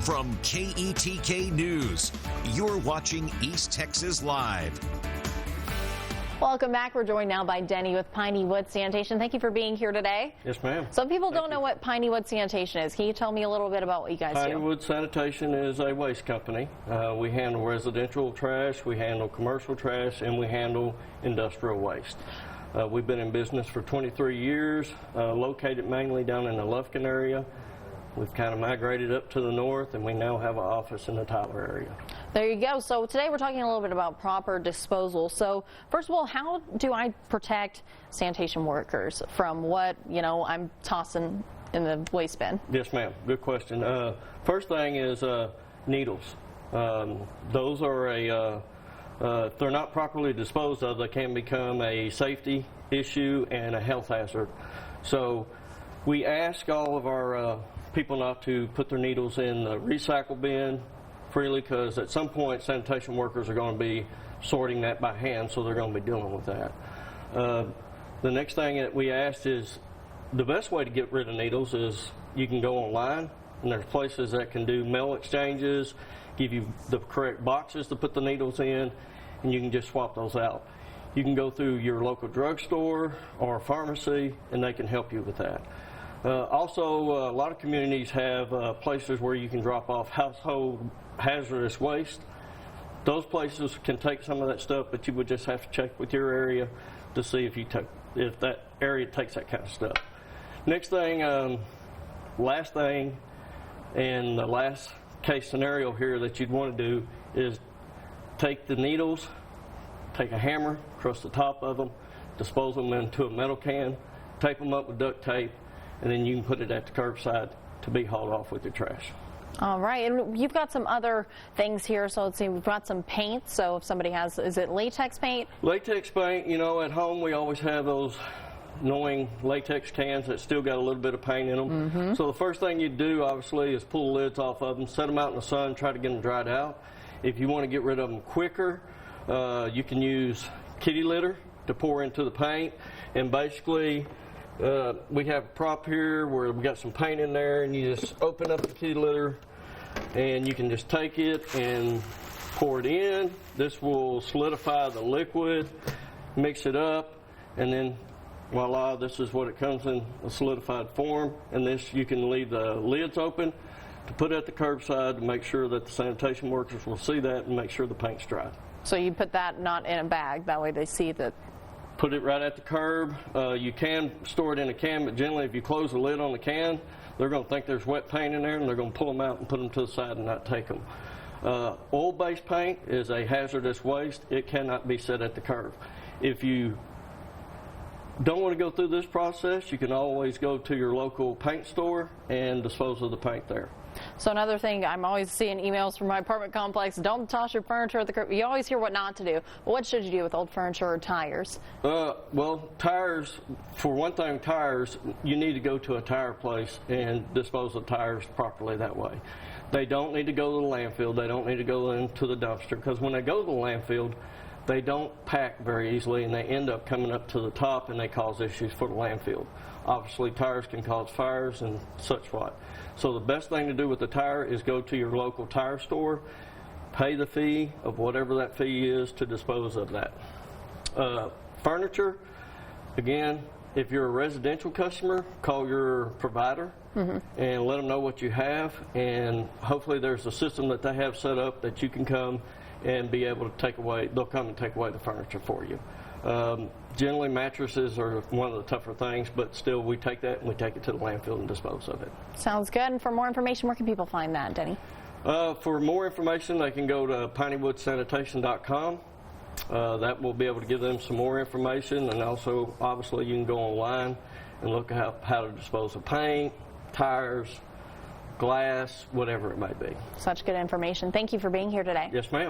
From KETK News, you're watching East Texas Live. Welcome back. We're joined now by Denny with Piney Woods Sanitation. Thank you for being here today. Yes, ma'am. Some people don't know what Piney Woods Sanitation is. Can you tell me a little bit about what you guys do? Piney Woods Sanitation is a waste company. We handle residential trash, we handle commercial trash, and we handle industrial waste. We've been in business for 23 years, located mainly down in the Lufkin area. We've kind of migrated up to the north, and we now have an office in the Tyler area. There you go. So today we're talking a little bit about proper disposal. So first of all, how do I protect sanitation workers from what, I'm tossing in the waste bin? Yes, ma'am. Good question. First thing is needles. Those are if they're not properly disposed of, they can become a safety issue and a health hazard. So we ask all of our people not to put their needles in the recycle bin freely, because at some point sanitation workers are going to be sorting that by hand, so they're going to be dealing with that. The next thing that we asked is, the best way to get rid of needles is you can go online, and there's places that can do mail exchanges, give you the correct boxes to put the needles in, and you can just swap those out. You can go through your local drugstore or pharmacy, and they can help you with that. Also, a lot of communities have places where you can drop off household hazardous waste. Those places can take some of that stuff, but you would just have to check with your area to see if that area takes that kind of stuff. Next thing, last thing, and the last case scenario here that you'd want to do is take the needles, take a hammer across the top of them, dispose them into a metal can, tape them up with duct tape, and then you can put it at the curbside to be hauled off with your trash. All right, and you've got some other things here. So let's see, we've got some paint. So if somebody has, is it latex paint? Latex paint, at home we always have those annoying latex cans that still got a little bit of paint in them. Mm-hmm. So the first thing you do, obviously, is pull the lids off of them, set them out in the sun, try to get them dried out. If you want to get rid of them quicker, you can use kitty litter to pour into the paint, and basically we have a prop here where we got some paint in there, and you just open up the kitty litter and you can just take it and pour it in. This will solidify the liquid, mix it up, and then voila, this is what it comes in, a solidified form. And this, you can leave the lids open to put at the curbside to make sure that the sanitation workers will see that and make sure the paint's dried. So you put that not in a bag, that way they see that. Put it right at the curb. You can store it in a can, but generally if you close the lid on the can, they're going to think there's wet paint in there, and they're going to pull them out and put them to the side and not take them. Oil-based paint is a hazardous waste. It cannot be set at the curb. If you don't want to go through this process, you can always go to your local paint store and dispose of the paint there. So another thing, I'm always seeing emails from my apartment complex, don't toss your furniture at the curb. You always hear what not to do. But what should you do with old furniture or tires? Well, tires, for one thing, you need to go to a tire place and dispose of tires properly that way. They don't need to go to the landfill. They don't need to go into the dumpster, because when they go to the landfill, they don't pack very easily, and they end up coming up to the top, and they cause issues for the landfill. Obviously, tires can cause fires and such what. So the best thing to do with the tire is go to your local tire store, pay the fee of whatever that fee is to dispose of that. Furniture, again, if you're a residential customer, call your provider and let them know what you have, and hopefully there's a system that they have set up that you can come and be able to they'll come and take away the furniture for you. Generally, mattresses are one of the tougher things, but still we take that and we take it to the landfill and dispose of it. Sounds good. And for more information, where can people find that, Denny? For more information, they can go to pineywoodssanitation.com. That will be able to give them some more information, and also, obviously, you can go online and look at how to dispose of paint, tires, glass, whatever it may be. Such good information. Thank you for being here today. Yes, ma'am.